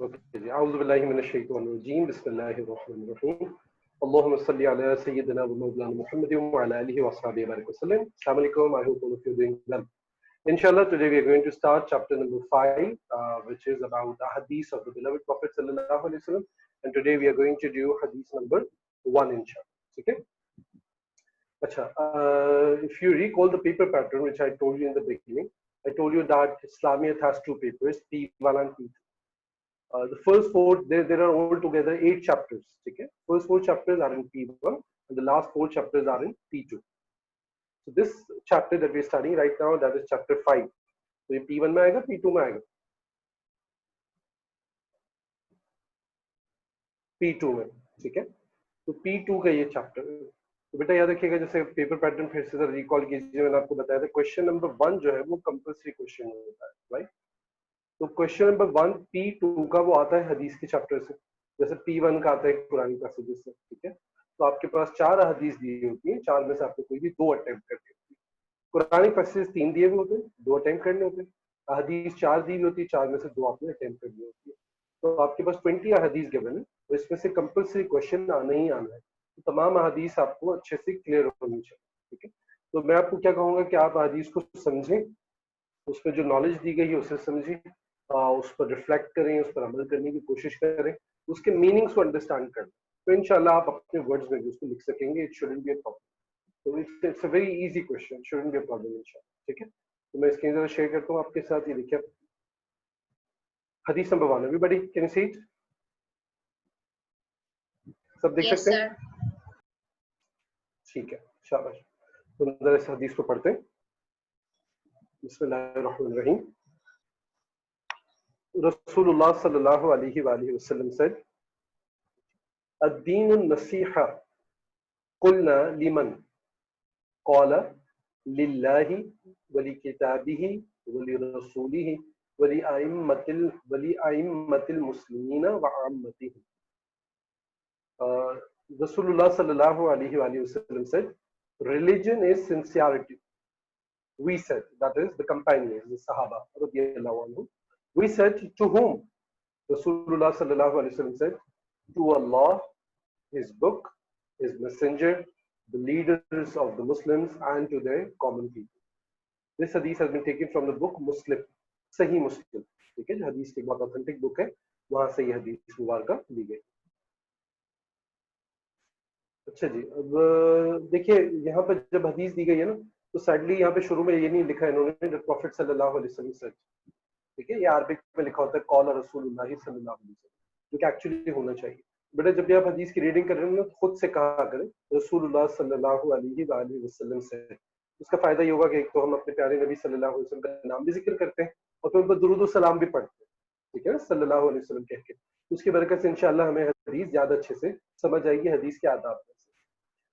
Okay جی، اعوذ باللہ من الشیطان الرجیم، بسم اللہ الرحمن الرحیم، اللہم صلی علی سیدنا و مولانا محمد وعلی آلہ وصحبہ وبارک وسلم. السلام علیکم. I hope all of you are doing well. Inshallah, today we are going to start chapter number 5, which is about the hadith of the beloved Prophet sallallahu alaihi wasallam. And today we are going to do hadith number 1, inshallah. Okay? Acha, if you recall the paper pattern which I told you in the beginning, I told you that Islamiyat has two papers, P1 and P2. The first four, there are altogether 8 chapters. Okay? First 4 chapters are in P1 and the last 4 chapters are in P2. So this chapter that we are studying right now, that is chapter 5. So ये P1 में आएगा, P2 में आएगा, P2 में, ठीक है? तो P2 का ये चैप्टर, तो बेटा याद रखिएगा, जैसे पेपर पैटर्न फिर से रिकॉल कीजिए, मैंने आपको बताया था क्वेश्चन नंबर 1 जो है वो कंपल्सरी क्वेश्चन होता है, राइट? तो क्वेश्चन नंबर 1 P2 का वो आता है हदीस के चैप्टर से, जैसे P1 का आता है कुरानी पैसेजेस से, ठीक है? तो आपके पास 4 हदीस दी होती हैं, 4 में से आपको कोई भी 2 अटेम्प्ट करनी होती है. कुरानी पैसेजेस 3 दिए हुए होते हैं, 2 अटेम्प्ट करने होते हैं. हदीस 4 दी हुई होती है, 4 में से 2 आपने अटेम्प्ट करनी होती है. तो आपके पास 20 हदीस गिवन है, तो इसमें से कंपल्सरी क्वेश्चन आना ही आना है. तो तमाम हदीस आपको अच्छे से क्लियर होनी चाहिए, ठीक है? तो मैं आपको क्या कहूँगा कि आप हदीस को समझें, उसमें जो नॉलेज दी गई है उसे समझें, उस पर रिफ्लेक्ट करें, उस पर अमल करने की कोशिश करें, उसके मीनिंग्स को अंडरस्टैंड करें, तो इंशाल्लाह आप अपने वर्ड्स में भी उसको लिख सकेंगे. It shouldn't be a problem. तो it's a very easy question, shouldn't be a problem इंशाल्लाह, ठीक है? तो मैं स्क्रीन जरा शेयर करता हूँ आपके साथ. ये देखिए हदीस number 1, everybody can you see it? सब देख सकते हैं? ठीक है, शाबाश. तो जरा इस हदीस को पढ़ते हैं. बिस्मिल्लाहिर्रहमानिर्रहीम. Rasulullah sallallahu alaihi wasallam said, "Ad-deen an-nasiha." Qulna liman? Qala lillahi wa li kitabihi wa li rasulihi wa li a'immatil muslimina wa 'ammatihim. Rasulullah sallallahu alaihi wasallam said, religion is sincerity. We said, that is the companions, the Sahaba radiyallahu anhu. We said, to whom? Rasulullah sallallahu alaihi wasallam said, to Allah, His book, His messenger, the leaders of the Muslims, and to their common people. This hadith has been taken from the book Muslim, Sahih Muslim. ठीक है, जो हदीस की बहुत authentic book है, वहां से ये हदीस मुबारका ली गई. अच्छा जी, अब देखिए यहाँ पर जब हदीस दी गई है ना, तो सैडली यहाँ पे शुरू में ये नहीं लिखा है इन्होंने द प्रॉफिट सल्लल्लाहु अलैहि वसल्लम से, ठीक है? ये अरबिक में लिखा होता है कॉल रसूलुल्लाह सल्लल्लाहु अलैहि वसल्लम, जो कि एक्चुअली होना चाहिए. बेटा जब भी आप हदीस की रीडिंग कर रहे हो ना, खुद से कहा करें रसूलुल्लाह सल्लल्लाहु अलैहि वसल्लम से. उसका फायदा ये होगा कि एक तो हम अपने प्यारे नबी सल्लल्लाहु अलैहि वसल्लम का नाम भी जिक्र करते हैं और फिर उन पर दुरूद और सलाम भी पढ़ते हैं, ठीक है ना, सल्लल्लाहु अलैहि वसल्लम कह के. उसकी बरकत से इंशाल्लाह हमें हदीस ज्यादा अच्छे से समझ आएगी, हदीस के आदाब से.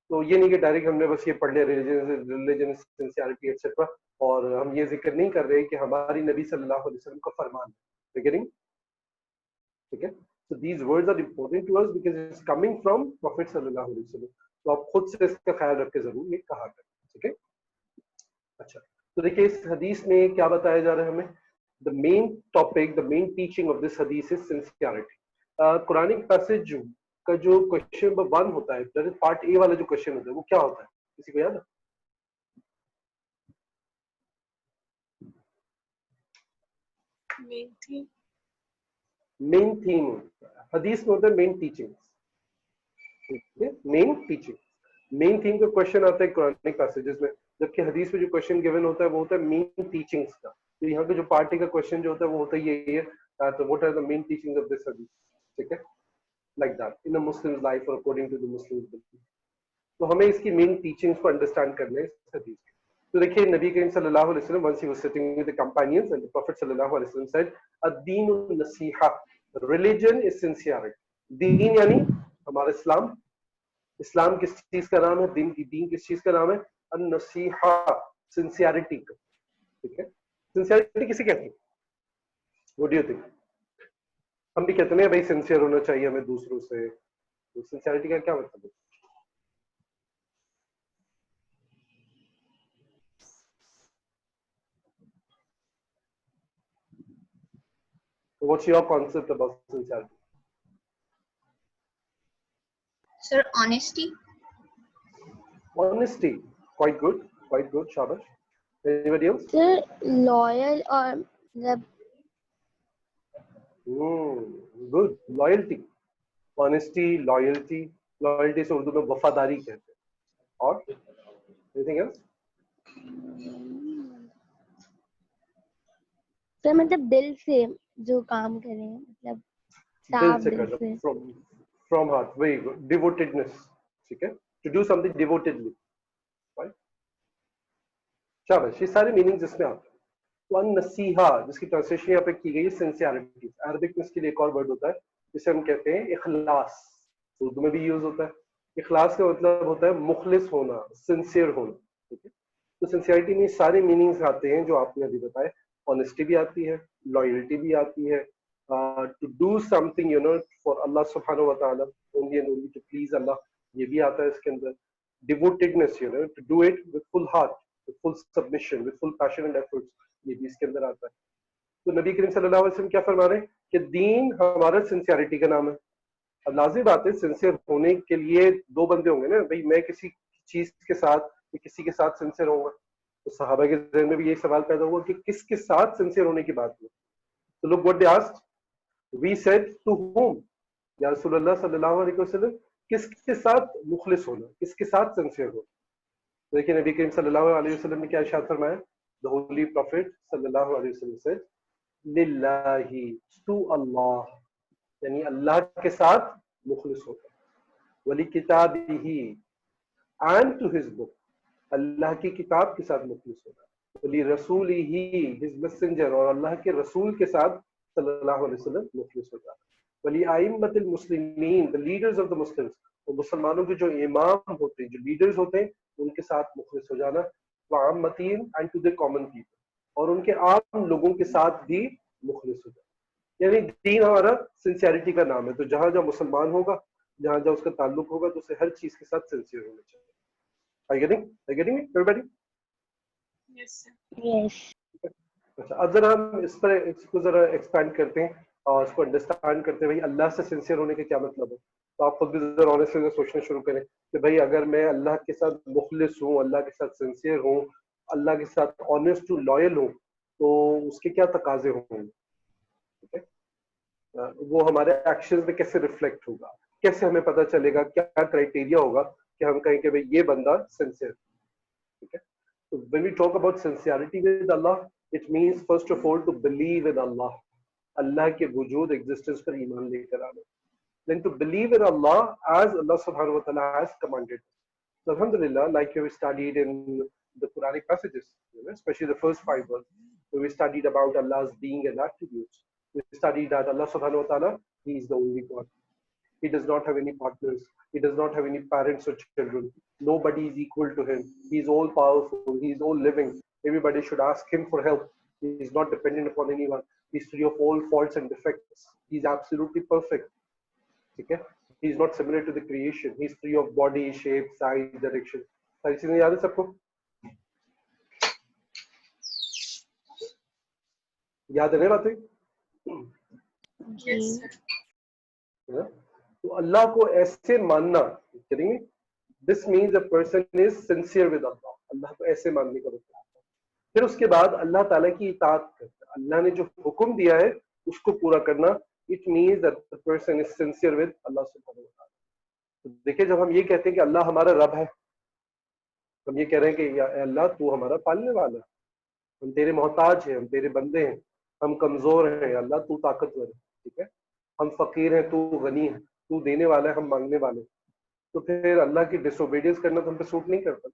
तो ये नहीं कि डायरेक्ट हमने बस ये पढ़ लिया रिलीजन सिंसियरिटी एक्सेट्रा, और हम ये जिक्र नहीं कर रहे कि हमारी नबी सल्लल्लाहु अलैहि वसल्लम का फरमान है, ठीक है? So these words are important to us because it's coming from Prophet sallallahu alaihi wasallam. तो आप खुद से इसका ख्याल रख के जरूर ये कहा करें, ठीक है? अच्छा, तो देखिए इस हदीस में क्या बताया जा रहा है हमें. The main topic, the main teaching of this hadith is sincerity. Quranic passage का जो क्वेश्चन नंबर 1 होता है, दैट इज पार्ट ए वाला जो क्वेश्चन होता है, वो क्या होता है, किसी को याद है? मेन थीम हदीस में होता है मेन टीचिंग्स, ठीक है? मेन थीम का क्वेश्चन आता है कुरानिक पैसेजेस में, जबकि हदीस में जो क्वेश्चन गिवन होता है वो होता है मेन टीचिंग्स का. तो यहाँ पे जो पार्ट ए का क्वेश्चन जो होता है वो होता है ये, तो what are the main teachings of this हदीस, ठीक है? Like that in a Muslim life और according to the Muslim belief. तो हमें इसकी मेन टीचिंग्स को अंडरस्टैंड करना है इस हदीस के. तो देखिए नबी करीम सल्लल्लाहु अलैहि वसल्लम once he was sitting with the companions and the prophet sallallahu alaihi wasallam said, ad-deen an-nasiha, religion is sincerity. दीन यानी हमारा इस्लाम. इस्लाम किस चीज का नाम है? दीन किस चीज का नाम है? an-nasiha, सिंसियरिटी का, ठीक है? सिंसियरिटी किसे कहते हैं? What do you think? हम भी कहते हैं भाई सिंसियर होना चाहिए हमें दूसरों से, तो सिंसियरिटी का क्या मतलब है? What's your concept about sincerity? Sir, honesty. Honesty. Quite good. Quite good. Shabash. Anybody else? Sir, loyal or मतलब Good. Loyalty. Honesty, loyalty. Loyalty से उर्दू में वफादारी कहते हैं. और anything else? सर मतलब दिल से जो काम करें, मतलब दिल साफ से दिल करना. से. From heart. Very good. Devotedness. ठीक है? To do something devotedly. Right? शाबाश. ये सारे मीनिंग्स इसमें आते हैं. वन नसीहा, जिसकी ट्रांसलेशन यहाँ पे की गई है सिंसियरिटी. अरबिक में इसके लिए एक और वर्ड होता है जिसे हम कहते हैं इखलास. उर्दू में भी यूज होता है. इखलास का मतलब होता है मुखलिस होना, सिंसियर होना. ठीक है? तो सिंसियरिटी में सारे मीनिंग्स आते हैं जो आपने अभी बताए. ऑनेस्टी भी आती है, लॉयल्टी भी आती है, to do something you know for Allah सुब्हानहू व तआला, only and only to please Allah, ये भी आता है इसके अंदर. Devotedness, you know, to do it with full heart, with full submission, with full passion and efforts, ये भी इसके अंदर आता है. तो नबी करीम सल्लल्लाहु अलैहि वसल्लम क्या फरमा रहे हैं कि दीन हमारा सिंसियरिटी का नाम है. अब लाजिम बात है, सिंसियर होने के लिए दो बंदे होंगे ना भाई. मैं किसी चीज के साथ किसी के साथ सिंसियर होऊंगा, तो सहाबा के ज़हन में भी यही सवाल पैदा हुआ कि किसके साथ सिंसियर होने की बात है. तो लोग what they asked, we said to whom, या रसूलुल्लाह सल्लल्लाहु अलैहि वसल्लम, किसके साथ मुखलिस होना, किसके साथ सिंसियर होना. देखिए नबी करीम सल्लल्लाहु अलैहि वसल्लम ने क्या इरशाद फरमाया. द होली प्रॉफिट सल्लल्लाहु अलैहि वसल्लम सेड लिल्लाही, टू अल्लाह, यानी अल्लाह के साथ मुखलिस होता. वली किताबिही, एंड टू हिज बुक, अल्लाह की किताब के साथ मुखलिस होता. वली रसूलिही, हिज मैसेंजर, और अल्लाह के रसूल के साथ सल्लल्लाहु अलैहि वसल्लम मुखलिस होता. वली आइम्मतिल मुस्लिमीन, the leaders of the Muslims, और मुसलमानों के जो इमाम होते हैं, जो लीडर्स होते हैं, उनके साथ मुखलिस हो जाना. वामतीन, and to the common people, और उनके आम लोगों के साथ भी मुखलिस हो जाना. यानी दीन हमारा सिंसियरिटी का नाम है. तो जहां जहां मुसलमान होगा, जहां जहां उसका ताल्लुक होगा, तो उसे हर चीज के साथ सिंसियर होना चाहिए. Are you getting it, everybody? Yes, sir. Yes. अच्छा, अब जरा हम इस पर इसको जरा एक्सपैंड करते हैं और इसको अंडरस्टैंड करते हैं भाई अल्लाह से सिंसियर होने के क्या मतलब है. तो आप खुद भी जरा ऑनेस्टली सोचना शुरू करें कि भाई अगर मैं अल्लाह के साथ मुखलिस हूँ, अल्लाह के साथ सिंसियर हूँ, अल्लाह के साथ ऑनेस्ट हूँ, लॉयल हूँ, तो उसके क्या तकाजे होंगे. ठीक है? वो हमारे एक्शंस में कैसे रिफ्लेक्ट होगा, कैसे हमें पता चलेगा, क्या क्राइटेरिया होगा कि हम कहें कि भाई ये बंदा सिंसियर. ठीक है? So when we talk about sincerity with Allah, it means first of all to believe in Allah, Allah के वजूद existence पर ईमान लेकर आना. Then to believe in Allah as Allah subhanahu wa ta'ala has commanded. So alhamdulillah, like we studied in the Quranic passages, you know, especially the first 5 verses, where we studied about Allah's being and attributes. We studied that Allah subhanahu wa ta'ala, He is the only God. He does not have any partners. He does not have any parents or children. Nobody is equal to him. He is all powerful. He is all living. Everybody should ask him for help. He is not dependent upon anyone. He is free of all faults and defects. He is absolutely perfect. Okay? He is not similar to the creation. He is free of body, shape, size, direction. सारी चीजें याद है सबको? याद है ना बातें? Yes, sir. तो अल्लाह को ऐसे मानना, करेंगे, this means a person is sincere with Allah. अल्लाह को ऐसे मानने का मतलब. फिर उसके बाद अल्लाह ताला की इताअत करना, अल्लाह ने जो हुक्म दिया है उसको पूरा करना. It means that the person is sincere with Allah सुब्हानहू व तआला. तो देखिए, जब हम ये कहते हैं कि अल्लाह हमारा रब है, हम ये कह रहे हैं कि या अल्लाह तू हमारा पालने वाला है, हम तेरे मोहताज हैं, हम तेरे बंदे हैं, हम कमजोर हैं, अल्लाह तू ताकतवर है. ठीक है? हम फकीर हैं, तू गनी है, तू देने वाला है, हम मांगने वाले. तो फिर अल्लाह की डिसोबीडियंस करना तो हम पे सूट नहीं करता.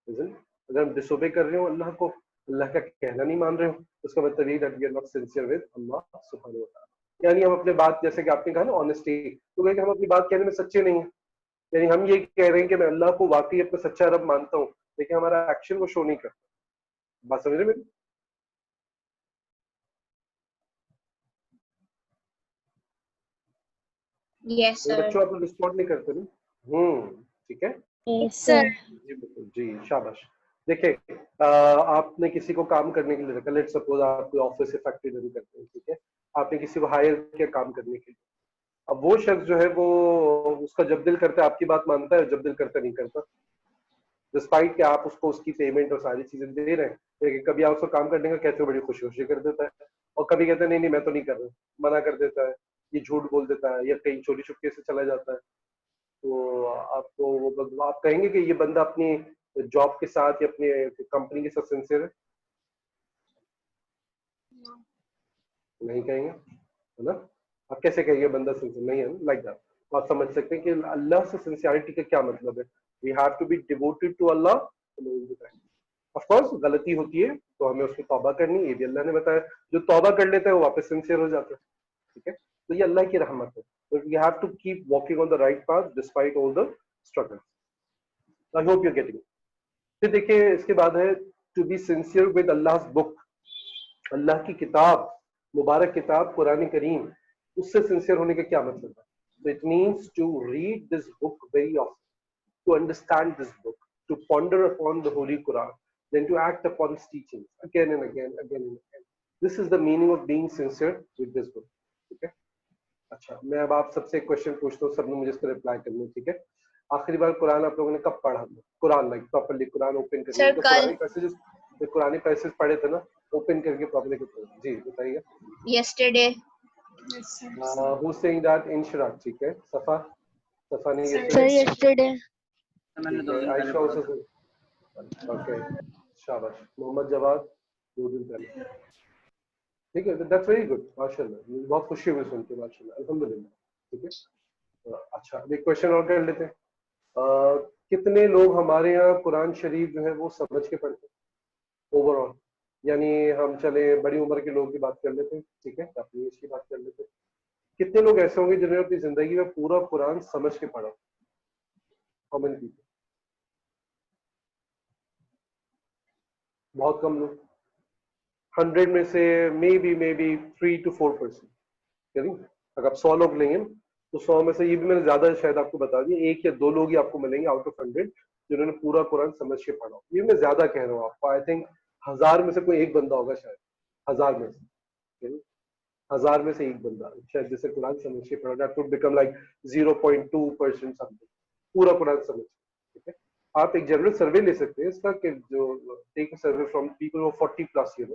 अगर हम डिसोबे कर रहे हो अल्लाह को, अल्लाह का कहना नहीं मान रहे हो, तो उसका मतलब ये that we are not sincere with Allah सुब्हानहू व तआला. यानी हम अपने बात, जैसे कि आपने कहा ना ऑनेस्टी, तो कहें कि हम अपनी बात कहने में सच्चे नहीं हैं. यानी हम ये कह रहे हैं कि मैं अल्लाह को वाकई अपना सच्चा रब मानता हूँ, लेकिन हमारा एक्शन वो शो नहीं करता. बात समझ रहे मेरी? Yes, sir. बच्चों आप रिस्पॉन्ड नहीं करते ना. ठीक है. Yes, Sir. sir. जी बिल्कुल जी, शाबाश. دیکھیں آپ نے کسی کو کام کرنے کے لیے رکھا, لیٹ سپوز آپ کوئی آفس سے فیکٹری رن کرتے ہیں, ٹھیک ہے, آپ نے کسی کو ہائر کیا کام کرنے کے لیے. اب وہ شخص جو ہے وہ اس کا جب دل کرتا ہے آپ کی بات مانتا ہے, جب دل کرتا نہیں کرتا, ڈسپائٹ کہ آپ اس کو اس کی پیمنٹ اور ساری چیزیں دے رہے ہیں, لیکن کبھی آپ اس کو کام کرنے کا کہتے ہو بڑی خوشی خوشی کر دیتا ہے, اور کبھی کہتے ہیں نہیں نہیں میں تو نہیں کر رہا, منع کر دیتا ہے, یہ جھوٹ بول دیتا ہے, یا کہیں چوری چھپکے سے چلا جاتا ہے. تو آپ کو آپ کہیں گے کہ یہ بندہ اپنی جاب کے ساتھ یا اپنی کمپنی کے ساتھ سنسیئر ہے؟ نہیں کہیں گے, ہے نا. آپ کیسے کہیں گے بندہ سنسیئر نہیں ہے, لائک دیٹ. تو آپ سمجھ سکتے ہیں کہ اللہ سے سنسیئرٹی کا کیا مطلب ہے. We have to be devoted to Allah. Of course غلطی ہوتی ہے تو ہمیں اس کی توبہ کرنی, یہ بھی اللہ نے بتایا. جو توبہ کر لیتا ہے وہ واپس سنسیئر ہو جاتا ہے, ٹھیک ہے. تو یہ اللہ کی رحمت ہے. You have to keep walking on the right path despite all the struggles. I hope you're getting it. پھر دیکھیں اس کے بعد ہے to be sincere with Allah's book. اللہ کی کتاب, مبارک کتاب قرآن کریم, اس سے سنسیئر ہونے کا کیا مطلب ہے. So it means to read this book very often, to understand this book, to ponder upon the Holy Quran, then to act upon its teachings again and again, again and again. This is the meaning of being sincere with this book. Okay? اچھا, میں اب آپ سب سے ایک question پوچھتا ہوں, سب نے مجھے اس کا ریپلائی کرنا ہے, ٹھیک ہے. آخری بار قرآن آپ لوگوں نے کب پڑھا تھا؟ قرآن لائک پراپرلی قرآن اوپن کر کے قرآن پیسیجز, قرآن پیسیج پڑھے تھے نا, اوپن کر کے پراپرلی. جی بتائیے. Yesterday. who's saying that انشراح, ٹھیک ہے. صفا نے Sir, yesterday. عائشہ سے, اوکے شاباش. محمد جواد 2 دن پہلے, ٹھیک ہے. دیٹس ویری گڈ, ماشاء اللہ, مجھے بہت خوشی ہوئی سن کے, ماشاء اللہ, الحمدللہ, ٹھیک ہے. اچھا ایک کوشچن اور کر لیتے ہیں. کتنے لوگ ہمارے یہاں قرآن شریف جو ہے وہ سمجھ کے پڑھتے ہیں اوور آل؟ یعنی ہم چلے بڑی عمر کے لوگوں کی بات کر لیتے ہیں, ٹھیک ہے, اپنی ایج کی بات کر لیتے ہیں. کتنے لوگ ایسے ہوں گے جنہوں نے اپنی زندگی میں پورا قرآن سمجھ کے پڑھا؟ کامن پیپل, بہت کم لوگ. 100 میں سے مے بی 3 to 4%. یعنی اگر آپ 100 لوگ لیں گے تو 100 میں سے, یہ بھی میں نے زیادہ شاید آپ کو بتا دیا, 1 یا 2 لوگ ہی آپ کو ملیں گے آؤٹ آف 100 جنہوں نے پورا قرآن سمجھ کے پڑھا. یہ میں زیادہ کہہ رہا ہوں آپ کو, آئی تھنک 1000 میں سے کوئی ایک بندہ ہوگا شاید, 1000 میں سے, 1000 میں سے ایک بندہ شاید جسے قرآن سمجھ کے پڑھا. That would become like 0.2% some thing, پورا قرآن سمجھ. ٹھیک ہے, آپ ایک جنرل سروے لے سکتے ہیں اس کا, کہ جو take a survey from people 40+ year,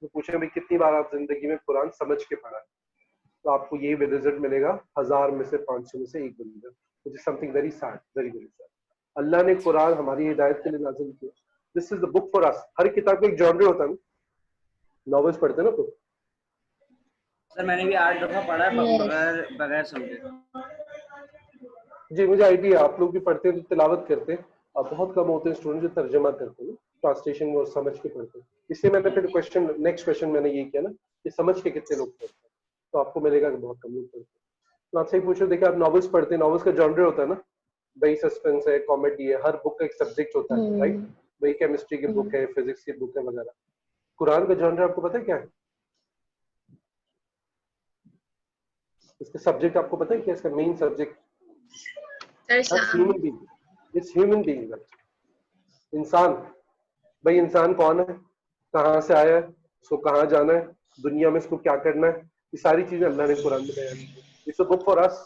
تو پوچھیں بھائی کتنی بار آپ زندگی میں قرآن سمجھ کے پڑھا ہے, تو آپ کو یہی رزلٹ ملے گا, 1000 میں سے 500 میں سے ایک بندہ, which is something very sad, very very sad. اللہ نے قرآن ہماری ہدایت کے لیے نازل کیا. This is the book for us. ہر کتاب کا ایک جانر ہوتا ہے نا, ناولس پڑھتے ہیں نا تو. سر میں نے بھی 8 دفعہ پڑھا ہے بغیر سمجھے. جی مجھے آئیڈیا, آپ لوگ بھی پڑھتے ہیں تو تلاوت کرتے ہیں, اور بہت کم ہوتے ہیں اسٹوڈنٹ جو ترجمہ کرتے ہیں, ٹرانسلیشن اور سمجھ کے پڑھتے ہیں. اس لیے میں نے پھر نیکسٹ کوشچن میں نے یہ کیا نا کہ سمجھ کے کتنے لوگ پڑھتے ہیں, تو آپ کو ملے گا کہ بہت کم لوگ پڑھتے ہیں. تو آپ سے پوچھو, دیکھیں آپ ناولس پڑھتے ہیں, ناولس کا جانر ہوتا ہے نا, بھائی سسپینس ہے, کامیڈی ہے, ہر بک کا ایک سبجیکٹ ہوتا ہے, رائٹ. بھائی کیمسٹری کی بک ہے, فزکس کی بک ہے وغیرہ. قرآن کا جانر آپ کو پتا ہے کیا ہے؟ اس کا سبجیکٹ آپ کو پتا ہے کیا, اس کا مین سبجیکٹ؟ ہیومن بینگ, انسان. بھائی انسان کون ہے, کہاں سے آیا ہے, اس کو کہاں جانا ہے, دنیا میں اس کو کیا کرنا ہے, یہ ساری چیزیں اللہ نے قرآن میں بیان کی. اٹس اے بک فار اس.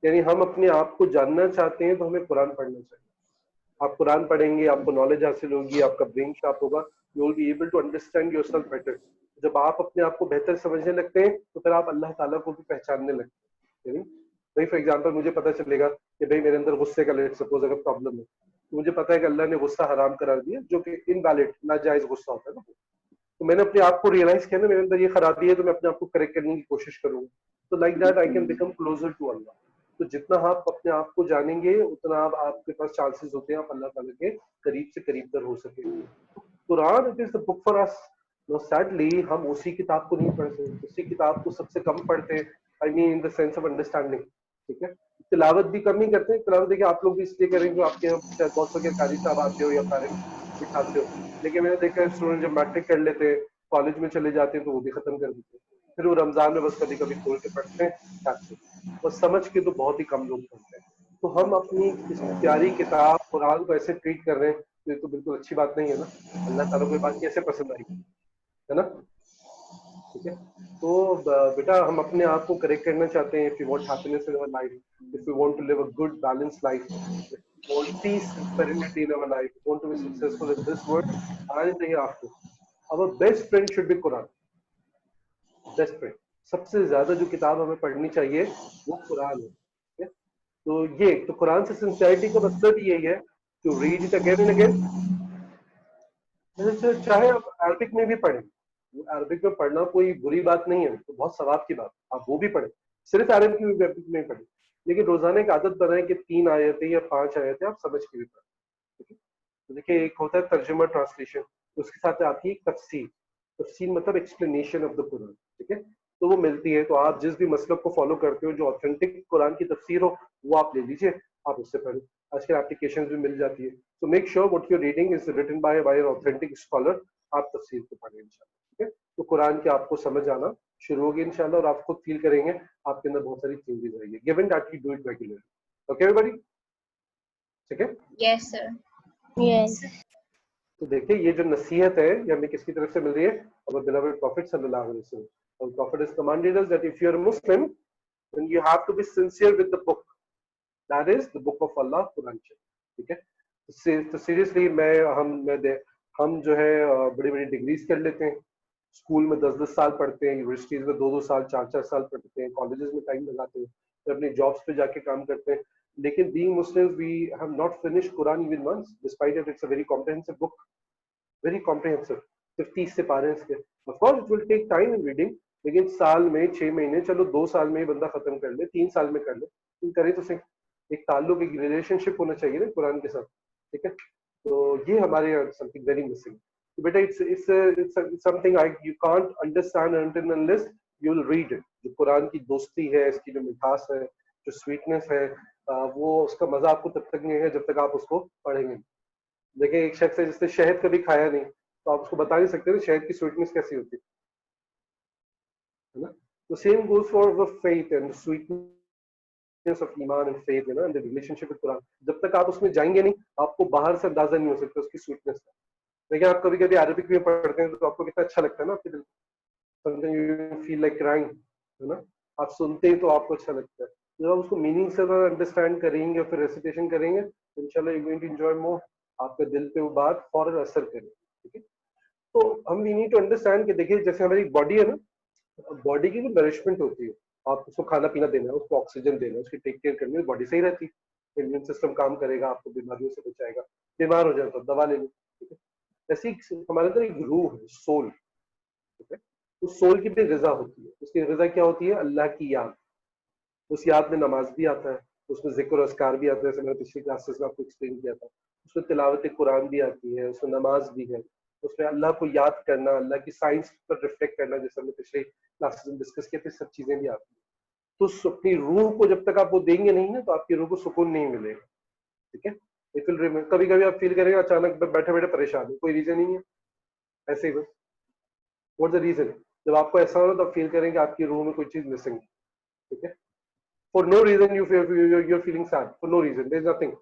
یعنی ہم اپنے آپ کو جاننا چاہتے ہیں تو ہمیں قرآن پڑھنا چاہیے. آپ قرآن پڑھیں گے, آپ کو نالج حاصل ہوگی, آپ کا برین شارپ ہوگا, you will be able to understand yourself better. جب آپ اپنے آپ کو بہتر سمجھنے لگتے ہیں تو پھر آپ اللہ تعالیٰ کو بھی پہچاننے لگتے ہیں. یعنی بھائی فار ایگزامپل مجھے پتا چلے گا کہ بھائی میرے اندر غصے کا لیٹ سپوز اگر پرابلم ہے, تو مجھے پتا ہے کہ اللہ نے غصہ حرام قرار دیا, جو کہ انویلڈ ناجائز غصہ ہوتا ہے نا. تو میں نے اپنے آپ کو ریئلائز کیا نا میرے اندر یہ خرابی ہے, تو میں اپنے آپ کو کریکٹ کرنے کی کوشش کروں گا. تو like that I can become closer to Allah. تو جتنا آپ اپنے آپ کو جانیں گے اتنا آپ کے پاس چانسز ہوتے ہیں آپ اللہ تعالیٰ کے قریب سے قریب تر ہو سکیں. Quran it is the book for us. No sadly ہم اسی کتاب کو نہیں پڑھتے, اسی کتاب کو سب سے کم پڑھتے ہیں, آئی مین ان دا سینس آف انڈرسٹینڈنگ. ٹھیک ہے, تلاوت بھی کم ہی کرتے ہیں. تلاوت دیکھیں آپ لوگ بھی اس لیے کریں گے, آپ کے شاید بہت سو کے قاری صاحب آتے ہو یا قاری بٹھاتے ہو, لیکن میں نے دیکھا اسٹوڈنٹ جب میٹرک کر لیتے ہیں, کالج میں چلے جاتے ہیں, تو وہ بھی ختم کر دیتے ہیں. پھر وہ رمضان میں بس کبھی کبھی کھول کے پڑھتے ہیں, اور سمجھ کے تو بہت ہی کم لوگ پڑھتے ہیں. تو ہم اپنی اس پیاری کتاب قرآن کو ایسے ٹریٹ کر رہے ہیں तो ये तो बिल्कुल अच्छी बात नहीं है ना, अल्लाह ताला को ये बात कैसे पसंद आएगी, है ना? ठीक है, तो बेटा हम अपने आप को करेक्ट करना चाहते हैं. If you want happiness in our life, if you want to live a good balanced life, if you want peace and serenity in our life, want to be successful in this world and in the hereafter, our best friend should be Quran. Best friend, सबसे ज्यादा जो किताब हमें पढ़नी चाहिए वो कुरान है. ठीक है? तो ये तो कुरान से सिंसियरिटी का मतलब यही है to read it again and again. चाहे आप अरबिक में भी पढ़ें, अरबिक में पढ़ना कोई बुरी बात नहीं है, तो बहुत सवाब की बात, आप वो भी पढ़ें. सिर्फ अरबिक में पढ़ें, लेकिन रोजाना एक आदत बनाएं कि 3 आयतें या 5 आयतें आप समझ के भी पढ़ें. ठीक है? तो देखिए, एक होता है तर्जुमा ट्रांसलेशन, उसके साथ आती है तफसीर. तफसीर मतलब एक्सप्लेनेशन ऑफ द कुरान. ठीक है, तो वो मिलती है. तो आप जिस भी मसलब को फॉलो करते हो, जो ऑथेंटिक कुरान की तफसीर हो वो आप ले लीजिए, आप उससे पढ़ें. आजकल एप्लीकेशन भी मिल जाती है. So make sure what you reading is written by an authentic scholar. आप तफसीर को पढ़ें इंशाल्लाह. ठीक है, तो कुरान की आपको समझ आना शुरू होगी इंशाल्लाह, और आप खुद फील करेंगे आपके अंदर बहुत सारी चेंजेस आएंगी, given that you do it regularly. Okay everybody? ठीक है, Yes, sir. Yes. तो देखिए ये जो नसीहत है ये हमें किसकी तरफ से मिल रही है? our beloved prophet sallallahu alaihi wasallam. Our prophet has commanded us that if you are a Muslim, then you have to be sincere with the book, that is the book of Allah, Quran. ठीक है, तो seriously हम जो है बड़ी बड़ी degrees कर लेते हैं, स्कूल में 10-10 साल पढ़ते हैं, यूनिवर्सिटीज में 2-2 साल 4-4 साल पढ़ते हैं, कॉलेजेस में टाइम लगाते हैं, फिर अपनी जॉब्स पे जाके काम करते हैं, लेकिन being Muslims we have not finished Quran even once, despite that it's a very comprehensive book, very comprehensive. सिर्फ 30 से पारे इसके. Of course it will take time in reading, लेकिन साल में 6 महीने, चलो 2 साल में ही बंदा खत्म कर ले, 3 साल में कर ले, तुम करे तो सही. एक ताल्लुक, एक रिलेशनशिप होना चाहिए ना कुरान के साथ. ठीक है, तो ये हमारे समथिंग वेरी मिसिंग. तो बेटा it's something you can't understand until unless you will read it. जो कुरान की दोस्ती है, इसकी जो मिठास है, जो स्वीटनेस है, वो उसका मजा आपको तब तक नहीं है जब तक आप उसको पढ़ेंगे. देखिए, एक शख्स है जिसने शहद कभी खाया नहीं, तो आप उसको बता नहीं सकते ना शहद की स्वीटनेस कैसी होती है ना. तो same goes for the faith and sweetness of ईमान and faith, and the relationship with Quran. जब तक आप उसमें जाएंगे नहीं, आपको बाहर से अंदाजा नहीं हो सकता उसकी स्वीटनेस का. देखिए, आप कभी कभी अरबिक में पढ़ते हैं तो आपको कितना अच्छा लगता है ना, आपके दिल something you feel like crying, है ना. आप सुनते हैं तो आपको अच्छा लगता है. जब आप उसको मीनिंग से अंडरस्टैंड करेंगे और फिर रेसिटेशन करेंगे, तो इंशाल्लाह you going to enjoy more. आपके दिल पे वो बात फौरन असर करे. ठीक है, तो हम वी नीड टू अंडरस्टैंड कि देखिए, जैसे हमारी बॉडी है ना, बॉडी की जो नरिशमेंट होती है, आप उसको खाना पीना देना है, उसको ऑक्सीजन देना है, उसकी टेक केयर करनी है, बॉडी सही रहती है, इम्यून सिस्टम काम करेगा, आपको बीमारियों से बचाएगा. बीमार हो जाए तो दवा ले लो. ठीक है, ऐसी हमारे अंदर एक रूह है, सोल. ठीक है, उस सोल की भी ग़िज़ा होती है. उसकी ग़िज़ा क्या होती है? अल्लाह की याद. उस याद में नमाज भी आता है, उसमें जिक्र अस्कार भी आता है, जैसे मैंने पिछली क्लासेस में आपको एक्सप्लेन किया था. उसमें तिलावत कुरान भी आती है, उसमें नमाज भी है, उसमें अल्लाह को याद करना, अल्लाह की साइंस पर रिफ्लेक्ट करना, जैसे हमने पिछले क्लासेस में डिस्कस किया था, सब चीजें भी आती हैं. तो अपनी रूह को जब तक आप वो देंगे नहीं ना, तो आपकी रूह को सुकून नहीं मिलेगा. ठीक है, कभी कभी आप फील करेंगे अचानक बैठे बैठे परेशान है, कोई रीजन नहीं है, ऐसे ही बस. What the reason? जब आपको ऐसा हो तो आप फील करेंगे आपकी रूह में कोई चीज मिसिंग है. ठीक है, for no reason you feeling sad, for no reason, there is nothing.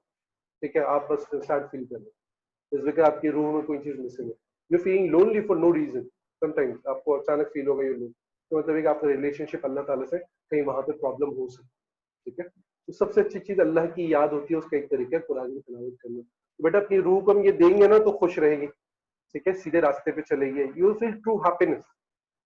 ठीक है, आप बस सैड फील कर रहे हैं, इस वजह आपकी रूह में कोई चीज मिसिंग है. You feeling lonely for no reason, sometimes आपको अचानक फील होगा ये लोन, तो मतलब एक आपका रिलेशनशिप अल्लाह ताला से कहीं वहां पे प्रॉब्लम हो सकती है. ठीक है, तो सबसे अच्छी चीज अल्लाह की याद होती है, उसका एक तरीका है कुरान की तिलावत करना. तो बेटा अपनी रूह को हम ये देंगे ना तो खुश रहेगी. ठीक है, सीधे रास्ते पे चलेगी, you will feel true happiness.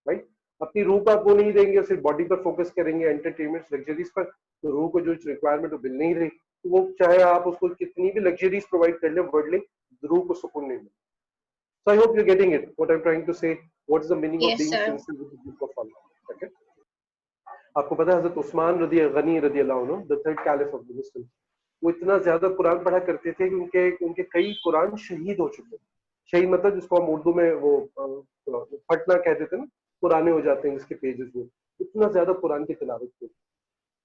Right, अपनी रूह को आप वो नहीं देंगे, सिर्फ बॉडी पर फोकस करेंगे, एंटरटेनमेंट लग्जरीज पर, तो रूह को जो रिक्वायरमेंट वो मिल नहीं रही, तो वो चाहे आप उसको कितनी भी लग्जरीज प्रोवाइड कर ले, वर्ल्डली रूह को सुकून नहीं मिले. So I hope you're getting it. What I'm trying to say, what is the meaning of Yes, being sir. sincere with the book of Allah? Okay. आपको पता है हजरत उस्मान गनी रदी अल्लाह अन्हु, the third caliph of the Muslims, वो इतना ज्यादा कुरान पढ़ा करते थे कि उनके कई कुरान शहीद हो चुके. शहीद मतलब जिसको हम उर्दू में वो फटना कह देते हैं ना, पुराने हो जाते हैं जिसके पेजेस में. इतना ज्यादा कुरान की तिलावत की.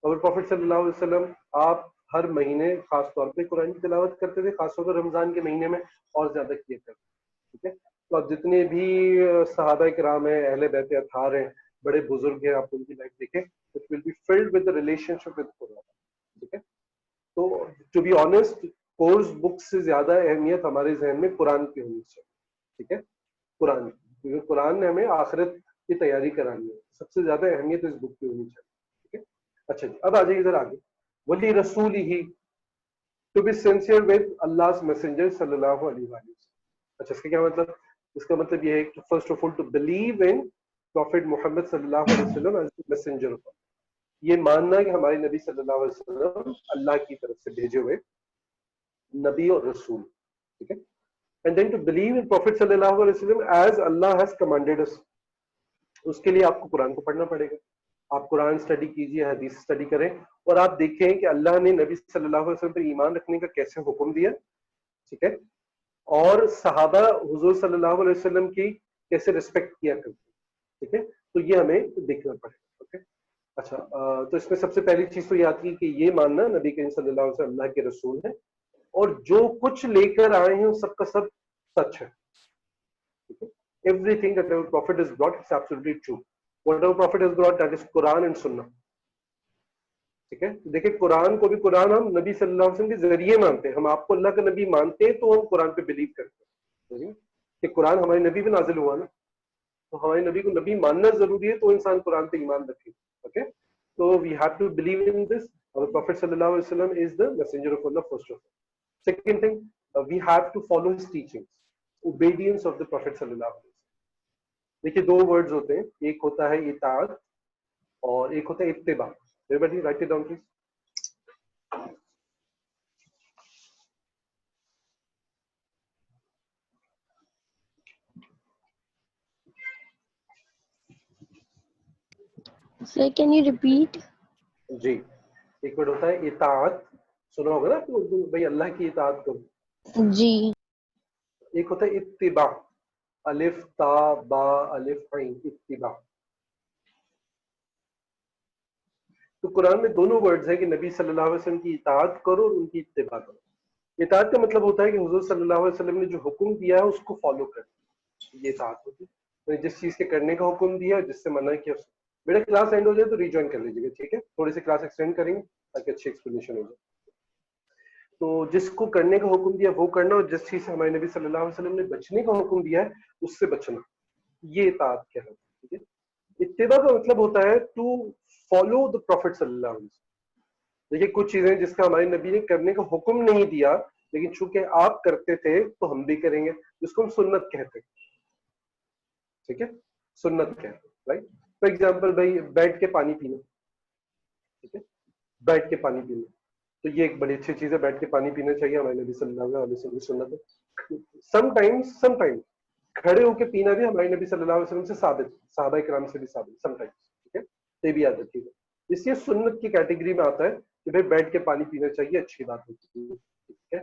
और प्रॉफिट सल्लल्लाहु अलैहि वसल्लम आप हर महीने खास तौर पे कुरान की तिलावत करते थे, खासतौर पर रमजान के महीने में और ज्यादा किया करते. ठीक है, तो अब जितने भी सहाबा किराम है, अहले बैत अथहार हैं, बड़े बुजुर्ग हैं, आप उनकी लाइफ देखें, it will be filled with the relationship with Quran. ठीक है, तो to be honest, course book سے زیادہ اہمیت ہمارے ذہن میں قرآن کی ہونی چاہیے. ٹھیک ہے, قرآن, کیونکہ قرآن نے ہمیں آخرت کی تیاری کرانی ہے, سب سے زیادہ اہمیت اس بک کی ہونی چاہیے. ٹھیک ہے, اچھا جی, اب آ جائیے ادھر آگے. ولی رسول ہی, to be sincere with Allah messenger صلی اللہ علیہ وسلم. اچھا, اس کا کیا مطلب؟ اس کا مطلب یہ ہے کہ first of all to believe in prophet Muhammad صلی اللہ علیہ وسلم ایز میسنجر آف اللہ, یہ ماننا کہ ہمارے نبی صلی اللہ علیہ وسلم اللہ کی طرف سے بھیجے ہوئے نبی اور رسول. ٹھیک ہے, and then to believe in prophet صلی اللہ علیہ وسلم as Allah has commanded us. اس کے لیے آپ کو قرآن کو پڑھنا پڑے گا. آپ قرآن اسٹڈی کیجیے, حدیث اسٹڈی کریں, اور آپ دیکھیں کہ اللہ نے نبی صلی اللہ علیہ وسلم پر ایمان رکھنے کا کیسے حکم دیا. ٹھیک ہے, اور صحابہ حضور صلی اللہ علیہ وسلم کی کیسے رسپیکٹ کیا کرتے. ٹھیک ہے, تو یہ ہمیں دیکھنا پڑے گا. اوکے, اچھا, تو اس میں سب سے پہلی چیز تو یہ آتی ہے کہ یہ ماننا نبی کریم صلی اللہ علیہ وسلم اللہ کے رسول ہیں, اور جو کچھ لے کر آئے ہیں سب کا سب سچ ہے. ٹھیک ہے, everything that our prophet has brought is absolutely true. What our prophet has brought, that is Quran and Sunnah. ٹھیک ہے, دیکھیں قرآن کو بھی, قرآن ہم نبی صلی اللہ علیہ وسلم کے ذریعے مانتے ہیں. ہم آپ کو اللہ کا نبی مانتے ہیں تو ہم قرآن پہ بلیو کرتے ہیں کہ قرآن ہمارے نبی پہ نازل ہوا نا, تو ہمارے نبی کو نبی ماننا ضروری ہے, تو انسان قرآن پہ ایمان رکھے. اوکے, تو we have to believe in this. Our Prophet sallallahu alaihi wasallam is the messenger of Allah first of all. Second thing, we have to follow his teachings. Obedience of the Prophet sallallahu alaihi wasallam. دیکھیے دو words ہوتے ہیں, ایک ہوتا ہے اطاعت اور ایک ہوتا ہے اتباع. Everybody write it down please. Sir, can you repeat? جی, ایک ورڈ ہوتا ہے اطاعت, سنا ہوگا نا کہ بھائی اللہ کی اطاعت کرو. جی. ایک ہوتا ہے اتباع, الف تا با الف عین, اتباع. تو قرآن میں دونوں ورڈز ہیں کہ نبی صلی اللہ علیہ وسلم کی اطاعت کرو اور ان کی اتباع کرو. اطاعت کا مطلب ہوتا ہے کہ حضور صلی اللہ علیہ وسلم نے جو حکم دیا ہے اس کو فالو کرنا, یہ اطاعت ہوتی ہے. جس چیز کے کرنے کا حکم دیا, جس سے منع کیا. میرا کلاس اینڈ ہو جائے تو ریجوائن کر لیجیے گا. ٹھیک ہے, تھوڑی سی کلاس ایکسٹینڈ کریں گے تاکہ اچھی ایکسپلینیشن ہو جائے. تو جس کو کرنے کا حکم دیا وہ کرنا, اور جس چیز سے ہمارے نبی صلی اللہ علیہ وسلم نے بچنے کا حکم دیا ہے اس سے بچنا, یہ اطاعت کیا ہے. ٹھیک ہے, اتباع کا مطلب ہوتا ہے ٹو فالو دا پروفٹ صلی اللہ علیہ وسلم. دیکھیے کچھ چیزیں جس کا ہمارے نبی نے کرنے کا حکم نہیں دیا, لیکن چونکہ آپ کرتے تھے تو ہم بھی کریں گے, جس کو ہم سنت کہتے ہیں. ٹھیک ہے, سنت کہتے ہیں. رائٹ, فار ایگزامپل بھائی بیٹھ کے پانی پینا. ٹھیک ہے, بیٹھ کے پانی پینا, تو یہ ایک بڑی اچھی چیز ہے, بیٹھ کے پانی پینا چاہیے, ہمارے نبی صلی اللہ علیہ وسلم کی سنت ہے. سم ٹائمز کھڑے ہو کے پینا بھی ہمارے نبی صلی اللہ علیہ وسلم سے ثابت, صحابہ کرام سے بھی ثابت سم ٹائمز. ٹھیک ہے, تو یہ بھی یاد رکھیے گا. اس لیے سنت کی کیٹیگری میں آتا ہے کہ بھائی بیٹھ کے پانی پینا چاہیے, اچھی بات ہوتی ہے. ٹھیک ہے,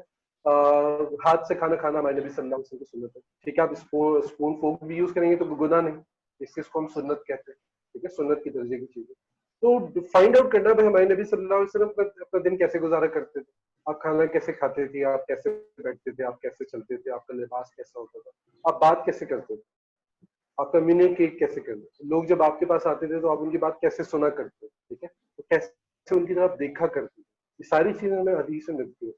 ہاتھ سے کھانا کھانا ہمارے نبی صلی اللہ علیہ وسلم کی سنت ہے. ٹھیک ہے, آپ اسپون فورک بھی یوز کریں گے تو گناہ نہیں, اس چیز کو ہم سنت کہتے ہیں. ٹھیک ہے, سنت کی درجے کی چیز ہے. تو فائنڈ آؤٹ کرنا بھائی ہمارے نبی صلی اللہ علیہ وسلم اپنا دن کیسے گزارا کرتے تھے, آپ کھانا کیسے کھاتے تھے, آپ کیسے بیٹھتے تھے, آپ کیسے چلتے تھے, آپ کا لباس کیسا ہوتا تھا, آپ بات کیسے کرتے تھے, آپ کمیونیکیٹ کیسے کرتے تھے, لوگ جب آپ کے پاس آتے تھے تو آپ ان کی بات کیسے سنا کرتے. ٹھیک ہے, تو کیسے ان کی طرف دیکھا کرتے. یہ ساری چیزیں ہمیں حدیث میں ملتی ہیں.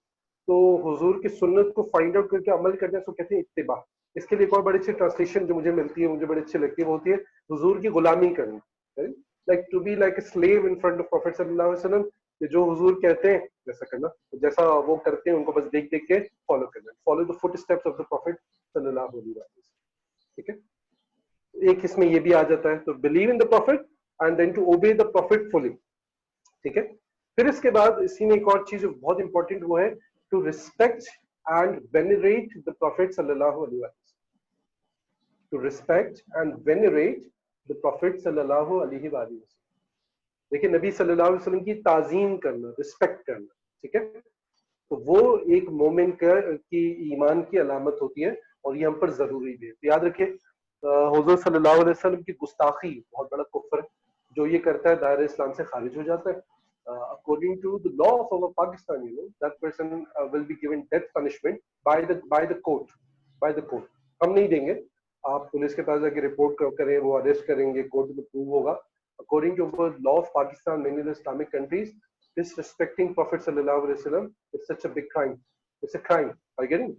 تو حضور کی سنت کو فائنڈ آؤٹ کر کے عمل کرنے کو کہتے ہیں اتباع. اس کے لیے ایک اور بڑی اچھی ٹرانسلیشن جو مجھے ملتی ہے, مجھے بڑی اچھی لگتی ہے, وہ ہوتی ہے حضور کی غلامی کرنا. Like to be like a slave in front of prophet صلی اللہ علیہ وسلم, کہ جو حضور کہتے ہیں ویسا کرنا, جیسا وہ کرتے ہیں ان کو بس دیکھ دیکھ کے فالو کرنا. Follow the footsteps of the prophet صلی اللہ علیہ وسلم. ٹھیک ہے, ایک اس میں یہ بھی آ جاتا ہے, تو believe in the prophet and then to obey the prophet fully. ٹھیک ہے, پھر اس کے بعد اسی میں ایک اور چیز جو بہت امپورٹنٹ وہ ہے to respect and venerate the prophet صلی اللہ علیہ وسلم. To respect and venerate the prophet صلی اللہ علیہ وسلم. دیکھیں نبی صلی اللہ علیہ وسلم کی تعظیم کرنا, رسپیکٹ کرنا. ٹھیک ہے, تو وہ ایک مومن کی ایمان کی علامت ہوتی ہے, اور یہ ہم پر ضروری بھی ہے. تو یاد رکھیں حضور صلی اللہ علیہ وسلم کی گستاخی بہت بڑا کفر ہے. جو یہ کرتا ہے دائرہ اسلام سے خارج ہو جاتا ہے. According to the law of our Pakistan, that person will be given death punishment by the court. ہم نہیں دیں گے, آپ پولیس کے پاس جا کے رپورٹ کریں, وہ اریسٹ کریں گے, کورٹ میں پروو ہوگا. According to the law of Pakistan, many of the Islamic countries, disrespecting Prophet sallallahu alaihi wasallam is such a big crime. It's a crime. Are you getting?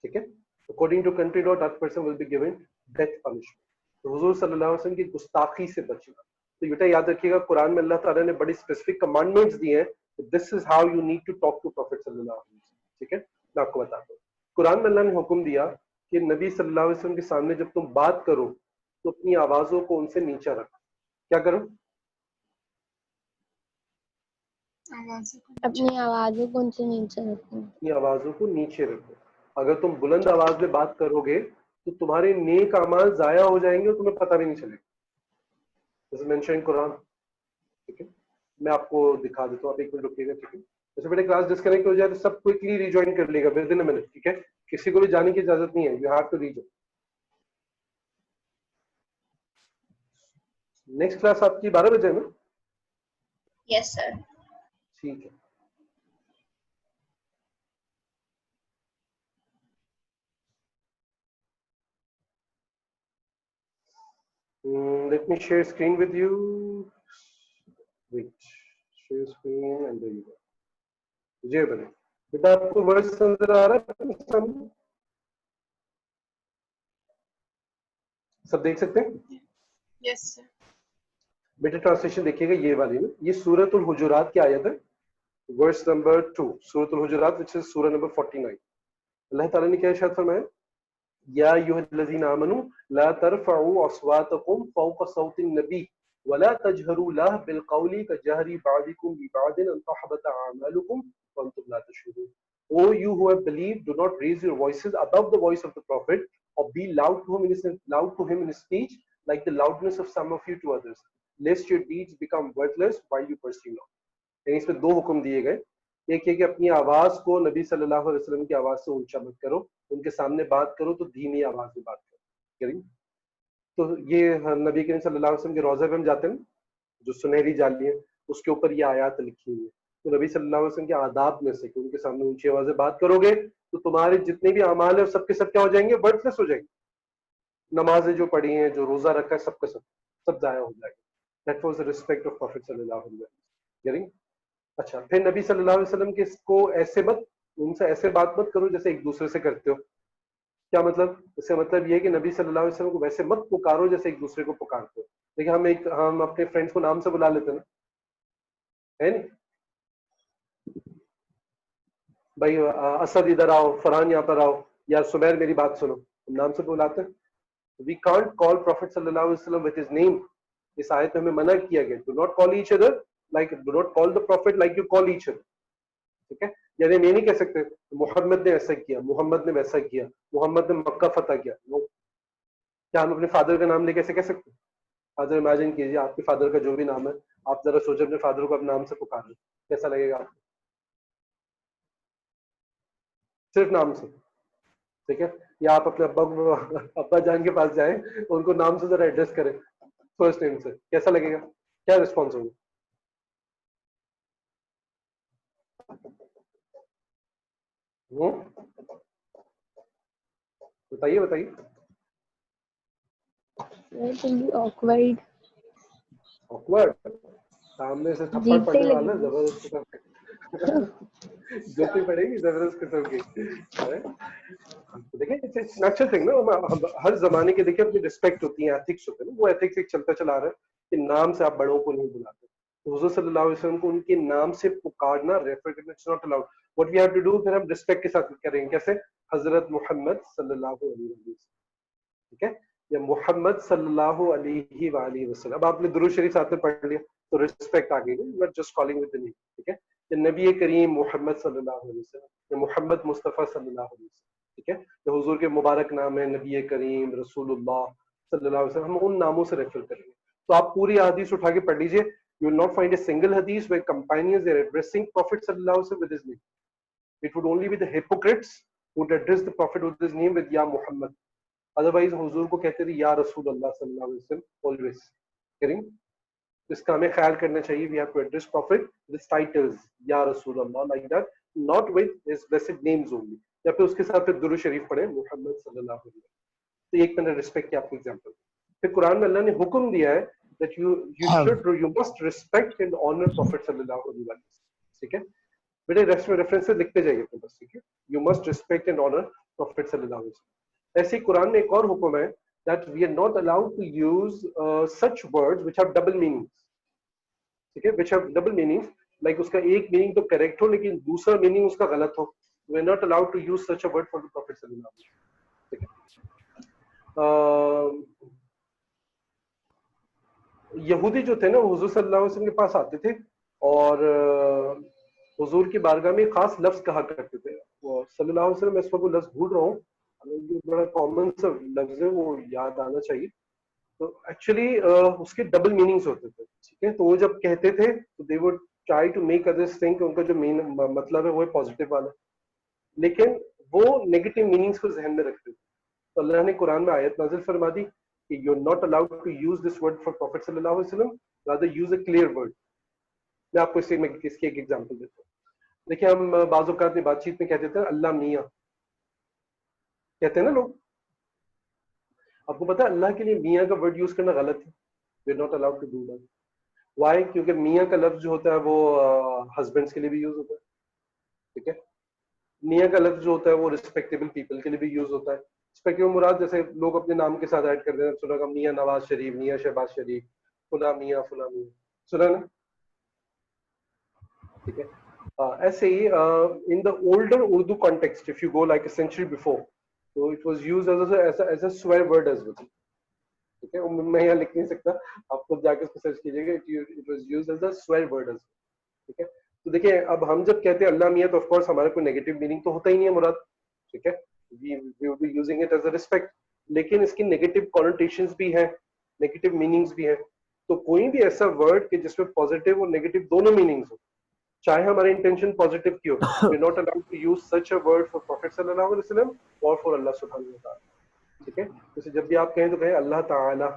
ठीक है? According to country law, that person will be given death punishment. तो हुजूर सल्लल्लाहु अलैहि वसल्लम की गुस्ताखी से बचना. तो बेटा याद रखिएगा, कुरान में अल्लाह ताला ने बड़ी स्पेसिफिक कमांडमेंट्स दिए हैं. This is how you need to talk to Prophet सल्लल्लाहु अलैहि वसल्लम. ठीक है? मैं आपको बताता हूँ. कुरान में अल्लाह ने हुक्म दिया कि नबी सल्लल्लाहु अलैहि वसल्लम के सामने जब तुम बात करो तो अपनी आवाजों को उनसे नीचा रखो. क्या करो? अपनी आवाजों को उनसे नीचे रखो. अपनी आवाजों को नीचे रखो. अगर तुम बुलंद आवाज में बात करोगे तो तुम्हारे नेक अमाल जाया हो जाएंगे और तुम्हें पता भी नहीं चलेगा. जैसे मेंशन कुरान. ठीक है, मैं आपको दिखा देता हूँ, आप एक मिनट रुकिएगा. ठीक है, जैसे बेटे क्लास डिस्कनेक्ट हो जाए तो सब क्विकली रिजॉइन कर लेगा विद इन अ मिनट. ठीक है, किसी को भी जाने की इजाजत नहीं है. You have to rejoin. Next class आपकी 12 बजे है ना? Yes, sir. ठीक है. Let me share screen with you. Wait, share screen and there you go. जी बने. बेटा आपको वर्ड्स नजर आ रहा है सामने? सब देख सकते हैं? Yes, sir. बेटा ट्रांसलेशन देखिएगा, ये वाली ना, ये सूरतुल हुजुरात की आयत है, verse number 2. Suratul हुजुरात which is सूरा नंबर 49. अल्लाह ताला ने क्या इरशाद फरमाया? या अय्युहल्लज़ीना आमनू ला तरफ़अू अस्वातकुम फ़ौक़ सौतिन नबी वला तजहरू लह बिलक़ौली कजहरी बअदिकुम बिबअदिन अन तहबत अअमालुकुम व अंतुम ला तशऊरून. O you who have believed, do not raise your voices above the voice of the Prophet or be loud to him in his speech like the loudness of some of you to others, lest your deeds become worthless while you pursue not. यानी इसमें दो हुक्म दिए गए. एक है कि अपनी आवाज को नबी सल्लल्लाहु अलैहि वसल्लम की आवाज से ऊंचा मत करो, उनके सामने बात करो तो धीमी आवाज में बात करो. तो ये नबी करीम सल्लल्लाहु अलैहि वसल्लम के रोजे पे हम जाते हैं, जो सुनहरी जाली है उसके ऊपर ये आयत लिखी हुई है. तो नबी सल्लल्लाहु अलैहि वसल्लम के आदाब में से कि उनके सामने ऊंची आवाज से बात करोगे तो तुम्हारे जितने भी अमाल है सबके सब क्या हो जाएंगे? वर्थलेस हो जाएंगे. नमाजें जो पढ़ी हैं, जो रोजा रखा है, सबका सब जाया हो जाएगा. That was the respect of profit सल्लल्लाहु अलैहि वसल्लम. अच्छा, फिर नबी सल्लल्लाहु अलैहि वसल्लम के को ऐसे मत, उनसे ऐसे बात मत करो जैसे एक दूसरे से करते हो. क्या मतलब? इसका मतलब ये है कि नबी सल्लल्लाहु अलैहि वसल्लम को वैसे मत पुकारो जैसे एक दूसरे को पुकारते हो. देखिए हम अपने फ्रेंड्स को नाम से बुला लेते हैं ना, है नहीं भाई? असद इधर आओ, फरहान यहाँ पर आओ, या सुमैर मेरी बात सुनो, हम नाम से बुलाते हैं. वी कांट कॉल प्रॉफिट सल्लल्लाहु अलैहि वसल्लम विद हिज नेम. इस आयत में हमें मना किया गया, do not call each other like, do not call the profit like you call each other. ठीक है, यानी हम ये नहीं कह सकते मोहम्मद ने ऐसा किया, मोहम्मद ने वैसा किया, मोहम्मद ने मक्का फतह किया. नो. क्या हम अपने फादर का नाम लेके ऐसे कह सकते हैं? फादर, इमेजिन कीजिए आपके फादर का जो भी नाम है, आप जरा सोचिए अपने फादर को अपने नाम से पुकार रहे, कैसा लगेगा आपको? सिर्फ नाम से. ठीक है, या आप अपने अब्बा जान के पास जाएं, उनको नाम से जरा एड्रेस करें, फर्स्ट नेम से, कैसा लगेगा? क्या रिस्पॉन्स होगा? बताइए बताइए. It will be awkward. Awkward. सामने से थप्पड़ जीतते पड़ने वाला, लगेंगे. जबरदस्त किस्म की जूती पड़ेगी, जबरदस्त किस्म की. देखिए इट्स नेचुरल थिंग ना, हर जमाने के देखिए अपनी रिस्पेक्ट होती है, एथिक्स होते हैं ना, वो एथिक्स एक चलता चला रहा है कि नाम से आप बड़ों को नहीं बुलाते. तो हुजूर सल्लल्लाहु अलैहि वसल्लम को उनके नाम से पुकारना, रेफर करना, it's not allowed. What we have to do, फिर हम रिस्पेक्ट के साथ करेंगे. कैसे? हजरत मोहम्मद सल्लल्लाहु अलैहि वसल्लम. ठीक है, या मोहम्मद सल्लल्लाहु अलैहि वसल्लम. अब आपने दुरूद शरीफ साथ में पढ़ लिया तो रिस्पेक्ट आ गई. You are just calling with the name. ठीक है, या नबी करीम मोहम्मद सल्लल्लाहु अलैहि वसल्लम, या मोहम्मद मुस्तफा सल्लल्लाहु अलैहि वसल्लम. ठीक है, या हुजूर के मुबारक नाम है नबी करीम रसूलुल्लाह सल्लल्लाहु अलैहि वसल्लम, हम उन नामों से रेफर करेंगे. तो आप पूरी हदीस उठा के पढ़ लीजिए, you will not find a single hadith where companions are addressing Prophet sallallahu alaihi wasallam with his name. It would only be the hypocrites who would address the Prophet with his name with Ya Muhammad. Otherwise हुजूर को कहते थे या रसूल अल्लाह सल्लल्लाहु अलैहि वसल्लम always. करें, इसका हमें ख्याल करना चाहिए. We have to address Prophet with titles या रसूल अल्लाह like that, not with his blessed names only. या फिर उसके साथ फिर दुरूद शरीफ पढ़े मोहम्मद सल्लल्लाहु अलैहि वसल्लम. तो एक मैंने रिस्पेक्ट की आपको एग्जांपल. फिर कुरान में अल्लाह ने हुक्म दिया है that you must respect and honor Prophet sallallahu alaihi wasallam. ठीक है, बेटे रेस्ट में रेफरेंसेस लिखते जाइए अपने पास, ठीक है. You must respect and honour prophet सल्लल्लाहु अलैहि वसल्लम. ऐसे ही कुरान में एक और हुक्म है that we are not allowed to use such words which have double meanings, ठीक है, which have double meanings, like उसका एक meaning तो correct हो लेकिन दूसरा meaning उसका गलत हो. We are not allowed to use such a word for the Prophet sallallahu alaihi wasallam, ठीक है. यहूदी जो थे ना वो हुजूर सल्लल्लाहु अलैहि वसल्लम के पास आते थे और हुजूर की बारगाह में खास लफ्ज कहा करते थे. वो सल्लल्लाहु अलैहि वसल्लम, मैं इस वक्त वो लफ्ज भूल रहा हूँ, बड़ा कॉमन सा लफ्ज है, वो याद आना चाहिए. तो एक्चुअली उसके डबल मीनिंग्स होते थे, ठीक है. तो वो जब कहते थे तो they would try to make others think उनका जो मेन मतलब है वो है पॉजिटिव वाला, लेकिन वो नेगेटिव मीनिंग्स को जहन में रखते थे. तो अल्लाह ने कुरान में आयत नाजिल फरमा दी कि you are not allowed to use this word for prophet सल्लल्लाहु अलैहि वसल्लम, rather use a clear word. मैं आपको इसकी एक एग्जांपल देता हूँ. देखिए हम बाज़ औक़ात अपनी बातचीत में कहते थे अल्लाह मियाँ, कहते हैं ना लोग. आपको पता है अल्लाह के लिए मियाँ का वर्ड यूज करना गलत है. We are not allowed to do that. Why? क्योंकि मियाँ का लफ्ज जो होता है वो हस्बैंड्स के लिए भी यूज होता है, ठीक है. मियाँ का लफ्ज जो होता है वो रिस्पेक्टेबल पीपल के लिए भी यूज होता है. रिस्पेक्टेबल मुराद जैसे लोग अपने नाम के साथ ऐड कर देते हैं, सुना का मियाँ नवाज शरीफ, मियाँ शहबाज शरीफ, फुला मियाँ, सुना ना, ठीक है. ऐसे ही in the older Urdu context, if you go like a century before, so it was used as a swear word as well, ठीक है. मैं यहाँ लिख नहीं सकता, आप खुद जाके उसको सर्च कीजिएगा. it was used as a swear word as well, ठीक है. तो देखिए अब हम जब कहते हैं अल्लाह मियाँ तो ऑफ कोर्स हमारा कोई नेगेटिव मीनिंग तो होता ही नहीं है मुराद, ठीक है. we will be using it as a respect, लेकिन इसकी नेगेटिव कॉनोटेशंस भी हैं, नेगेटिव मीनिंग्स भी हैं. तो कोई भी ऐसा वर्ड कि जिसमें पॉजिटिव और नेगेटिव दोनों मीनिंग्स हो, चाहे हमारी इंटेंशन पॉजिटिव की हो, we are not allowed to use such a word for prophet सल्लल्लाहु अलैहि वसल्लम और फॉर अल्लाह सुब्हानहू व तआला, ठीक है. जैसे जब भी आप कहें तो कहें अल्लाह ताला,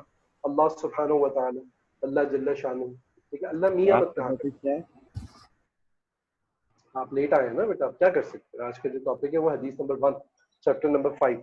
अल्लाह सुब्हानहू व तआला, अल्लाह जल्ल शानु, ठीक है. अल्लाह मियाँ मत कहा करें. आप लेट आए हैं ना बेटा, आप क्या कर सकते हैं. आज का जो टॉपिक है वो हदीस नंबर 1 चैप्टर नंबर 5.